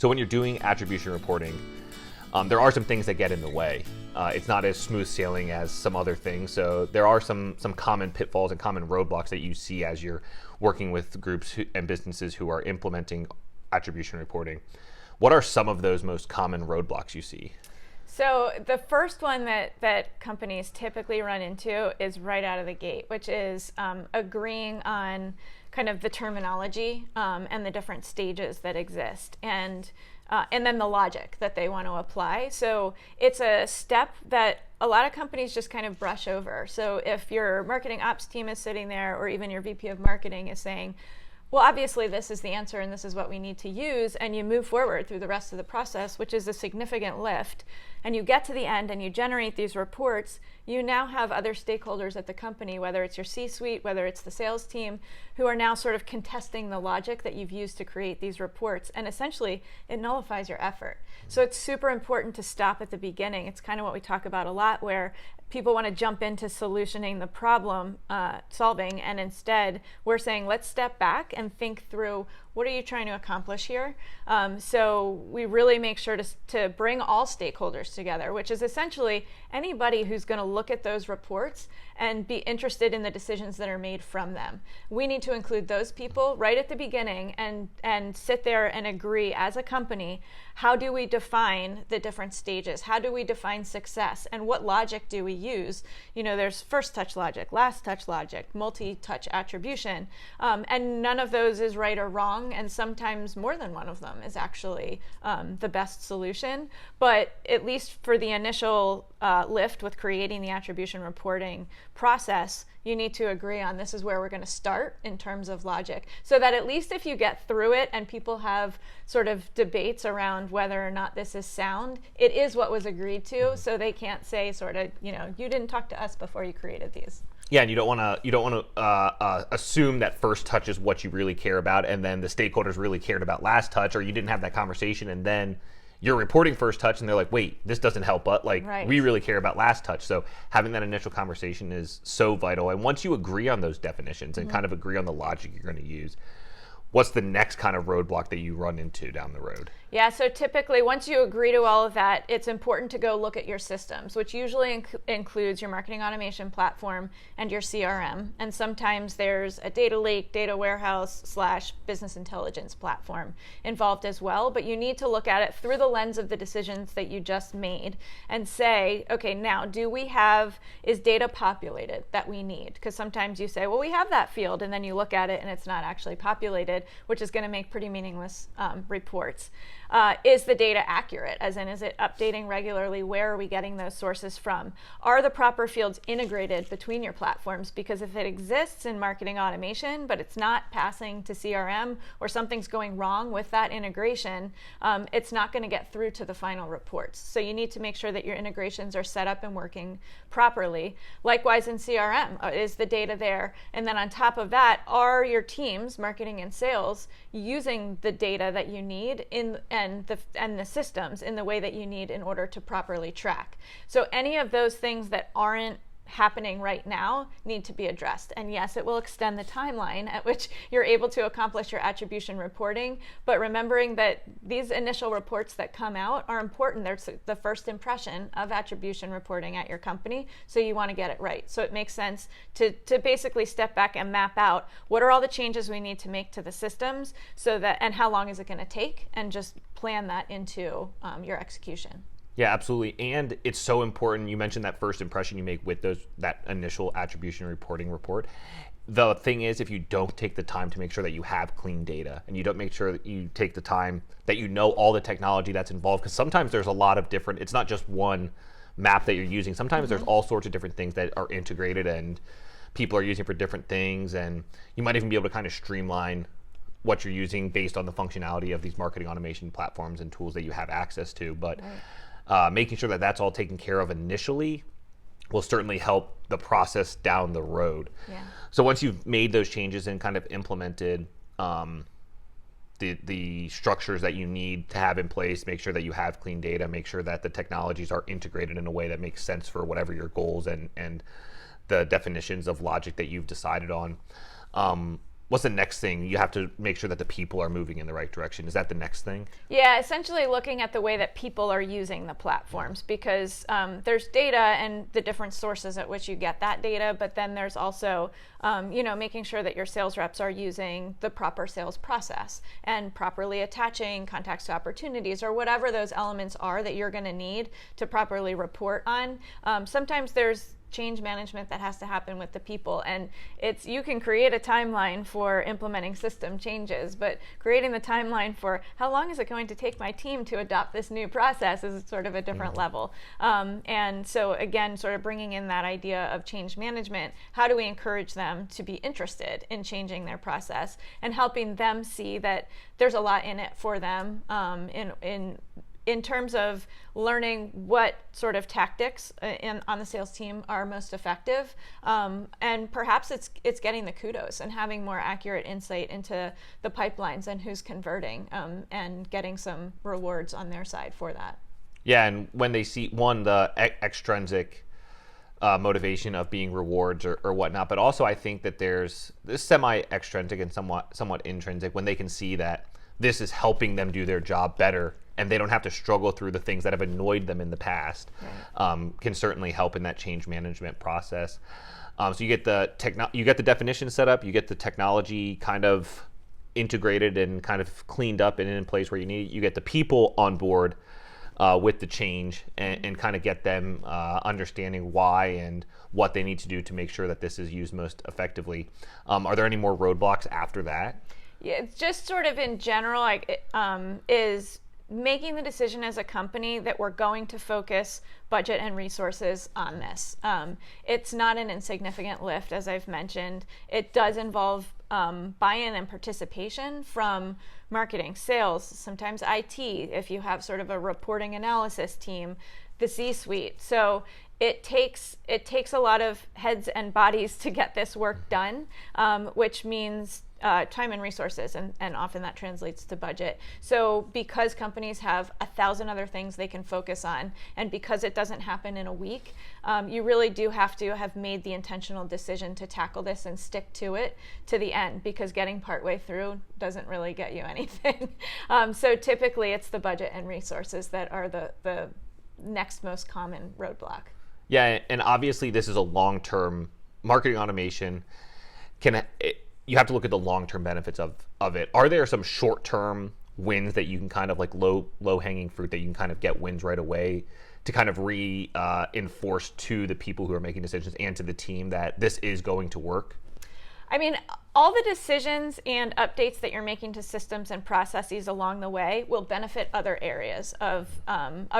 So when you're doing attribution reporting, there are some things that get in the way. It's not as smooth sailing as some other things. So there are some common pitfalls and common roadblocks that you see as you're working with groups and businesses who are implementing attribution reporting. What are some of those most common roadblocks you see? So the first one that companies typically run into is right out of the gate, which is agreeing on kind of the terminology and the different stages that exist, and then the logic that they want to apply. So it's a step that a lot of companies just kind of brush over. So if your marketing ops team is sitting there, or even your VP of marketing is saying, well, obviously this is the answer and this is what we need to use, and you move forward through the rest of the process, which is a significant lift, and you get to the end and you generate these reports, you now have other stakeholders at the company, whether it's your C-suite, whether it's the sales team, who are now sort of contesting the logic that you've used to create these reports, and essentially it nullifies your effort. So it's super important to stop at the beginning. It's kind of what we talk about a lot, where people want to jump into solutioning the problem solving, and instead we're saying, let's step back and think through, what are you trying to accomplish here? So we really make sure to bring all stakeholders together, which is essentially anybody who's going to look at those reports and be interested in the decisions that are made from them. We need to include those people right at the beginning and sit there and agree as a company, how do we define the different stages? How do we define success? And what logic do we use? You know, there's first touch logic, last touch logic, multi-touch attribution, and none of those is right or wrong, and sometimes more than one of them is actually the best solution. But at least for the initial lift with creating the attribution reporting process, you need to agree on, this is where we're going to start in terms of logic, so that at least if you get through it and people have sort of debates around whether or not this is sound, it is what was agreed to, so they can't say sort of, you know, you didn't talk to us before you created these. Yeah, and you don't want to assume that first touch is what you really care about, and then the stakeholders really cared about last touch, or you didn't have that conversation, and then you're reporting first touch and they're like, wait, this doesn't help, but like, right, we really care about last touch. So having that initial conversation is so vital. And once you agree on those definitions and kind of agree on the logic you're going to use, what's the next kind of roadblock that you run into down the road? Yeah, so typically once you agree to all of that, it's important to go look at your systems, which usually includes your marketing automation platform and your CRM. And sometimes there's a data lake, data warehouse / business intelligence platform involved as well. But you need to look at it through the lens of the decisions that you just made and say, okay, now is data populated that we need? Because sometimes you say, well, we have that field, and then you look at it and it's not actually populated, which is going to make pretty meaningless reports. Is the data accurate? As in, is it updating regularly? Where are we getting those sources from? Are the proper fields integrated between your platforms? Because if it exists in marketing automation, but it's not passing to CRM, or something's going wrong with that integration, it's not going to get through to the final reports. So you need to make sure that your integrations are set up and working properly. Likewise in CRM, is the data there? And then on top of that, are your teams, marketing and sales, using the data that you need and the systems in the way that you need in order to properly track? So any of those things that aren't happening right now need to be addressed. And yes, it will extend the timeline at which you're able to accomplish your attribution reporting, but remembering that these initial reports that come out are important. They're the first impression of attribution reporting at your company, so you want to get it right. So it makes sense to basically step back and map out, what are all the changes we need to make to the systems, and how long is it going to take, and just plan that into your execution. Yeah, absolutely. And it's so important. You mentioned that first impression you make with that initial attribution reporting report. The thing is, if you don't take the time to make sure that you have clean data, and you don't make sure that you take the time that you know all the technology that's involved, because sometimes there's a lot of different, it's not just one map that you're using. Sometimes there's all sorts of different things that are integrated and people are using for different things. And you might even be able to kind of streamline what you're using based on the functionality of these marketing automation platforms and tools that you have access to. But making sure that that's all taken care of initially will certainly help the process down the road. Yeah. So once you've made those changes and kind of implemented the structures that you need to have in place, make sure that you have clean data, make sure that the technologies are integrated in a way that makes sense for whatever your goals and the definitions of logic that you've decided on. what's the next thing? You have to make sure that the people are moving in the right direction. Is that the next thing? Yeah, essentially looking at the way that people are using the platforms, because there's data and the different sources at which you get that data, but then there's also making sure that your sales reps are using the proper sales process and properly attaching contacts to opportunities or whatever those elements are that you're going to need to properly report on. Sometimes there's change management that has to happen with the people, and you can create a timeline for implementing system changes, but creating the timeline for how long is it going to take my team to adopt this new process is sort of a different level. And so again, sort of bringing in that idea of change management, how do we encourage them to be interested in changing their process and helping them see that there's a lot in it for them, in terms of learning what sort of tactics on the sales team are most effective, and perhaps it's getting the kudos and having more accurate insight into the pipelines and who's converting, and getting some rewards on their side for that. Yeah, and when they see the extrinsic motivation of being rewards or whatnot, but also I think that there's this semi-extrinsic and somewhat intrinsic when they can see that this is helping them do their job better, and they don't have to struggle through the things that have annoyed them in the past. Right. Can certainly help in that change management process. So you get the definition set up, you get the technology kind of integrated and kind of cleaned up and in place where you need it. You get the people on board with the change and kind of get them understanding why and what they need to do to make sure that this is used most effectively. Are there any more roadblocks after that? Yeah, it's just sort of in general, is making the decision as a company that we're going to focus budget and resources on this. It's not an insignificant lift, as I've mentioned. It does involve buy-in and participation from marketing, sales, sometimes IT, if you have sort of a reporting analysis team, the C-suite. So it takes a lot of heads and bodies to get this work done, which means time and resources, and often that translates to budget. So because companies have 1,000 other things they can focus on, and because it doesn't happen in a week, you really do have to have made the intentional decision to tackle this and stick to it to the end, because getting partway through doesn't really get you anything. So typically it's the budget and resources that are the next most common roadblock. Yeah, and obviously this is a long-term marketing automation. You have to look at the long-term benefits of it. Are there some short-term wins that you can kind of like low-hanging fruit that you can kind of get wins right away to kind of reinforce to the people who are making decisions and to the team that this is going to work? I mean, all the decisions and updates that you're making to systems and processes along the way will benefit other areas of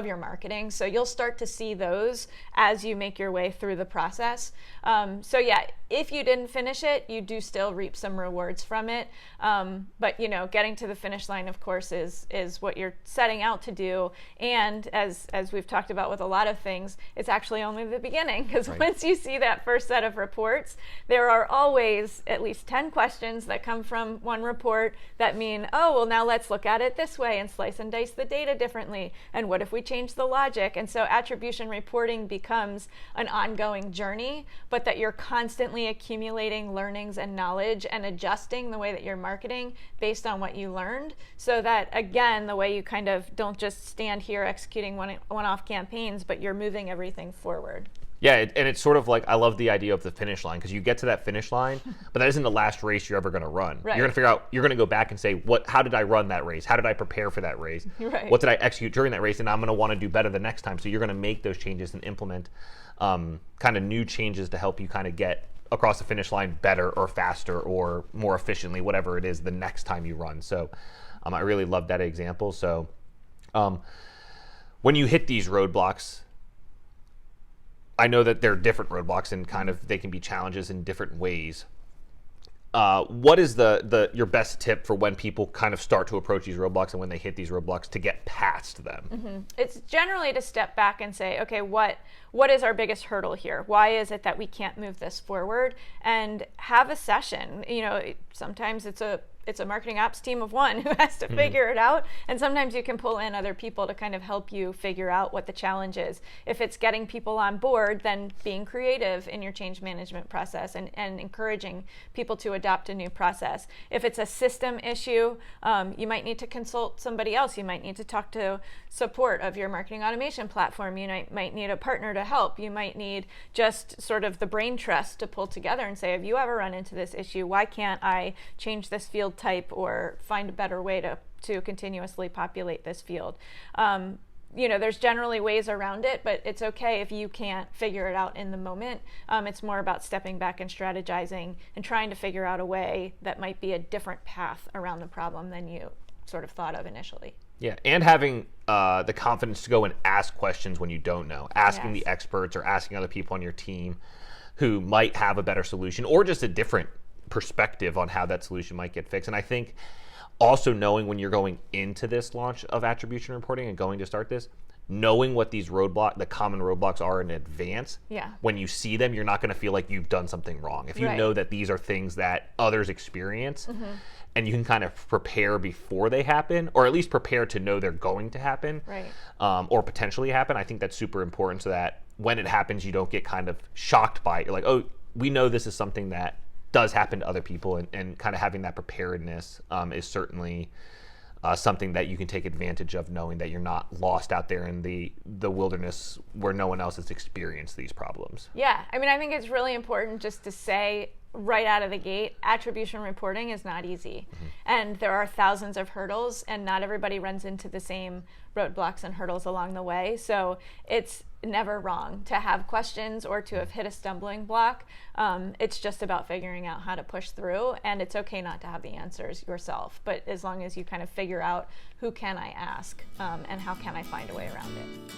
your marketing. So you'll start to see those as you make your way through the process. So yeah, if you didn't finish it, you do still reap some rewards from it. But getting to the finish line, of course, is what you're setting out to do. And as we've talked about with a lot of things, it's actually only the beginning, because right. Once you see that first set of reports, there are always at least 10 questions that come from one report that mean, oh, well, now let's look at it this way and slice and dice the data differently. And what if we change the logic? And so attribution reporting becomes an ongoing journey, but that you're constantly accumulating learnings and knowledge and adjusting the way that you're marketing based on what you learned, so that, again, the way you kind of don't just stand here executing one-off campaigns, but you're moving everything forward. Yeah, and it's sort of like, I love the idea of the finish line, because you get to that finish line, but that isn't the last race you're ever going to run. Right. You're going to figure out, you're going to go back and say, how did I run that race? How did I prepare for that race? Right. What did I execute during that race? And I'm going to want to do better the next time. So you're going to make those changes and implement kind of new changes to help you kind of get across the finish line better or faster or more efficiently, whatever it is the next time you run. So I really love that example. So when you hit these roadblocks, I know that there are different roadblocks and kind of they can be challenges in different ways. What is your best tip for when people kind of start to approach these roadblocks and when they hit these roadblocks to get past them? Mm-hmm. It's generally to step back and say, okay, what is our biggest hurdle here? Why is it that we can't move this forward? And have a session. Sometimes it's it's a marketing ops team of one who has to figure it out. And sometimes you can pull in other people to kind of help you figure out what the challenge is. If it's getting people on board, then being creative in your change management process and encouraging people to adopt a new process. If it's a system issue, you might need to consult somebody else. You might need to talk to support of your marketing automation platform. You might need a partner to help. You might need just sort of the brain trust to pull together and say, have you ever run into this issue? Why can't I change this field type or find a better way to continuously populate this field? There's generally ways around it, but it's okay if you can't figure it out in the moment. It's more about stepping back and strategizing and trying to figure out a way that might be a different path around the problem than you sort of thought of initially. Yeah, and having the confidence to go and ask questions when you don't know, asking the experts or asking other people on your team who might have a better solution or just a different perspective on how that solution might get fixed. And I think also knowing when you're going into this launch of attribution reporting and going to start this, knowing what these the common roadblocks are in advance, when you see them, you're not going to feel like you've done something wrong. If you know that these are things that others experience, and you can kind of prepare before they happen, or at least prepare to know they're going to happen, or potentially happen, I think that's super important so that when it happens, you don't get kind of shocked by it. You're like, oh, we know this is something that does happen to other people, and kind of having that preparedness is certainly something that you can take advantage of, knowing that you're not lost out there in the wilderness where no one else has experienced these problems. Yeah, I mean, I think it's really important just to say right out of the gate, attribution reporting is not easy. And there are thousands of hurdles, and not everybody runs into the same roadblocks and hurdles along the way. So it's never wrong to have questions or to have hit a stumbling block. It's just about figuring out how to push through, and it's okay not to have the answers yourself, but as long as you kind of figure out who can I ask, and how can I find a way around it.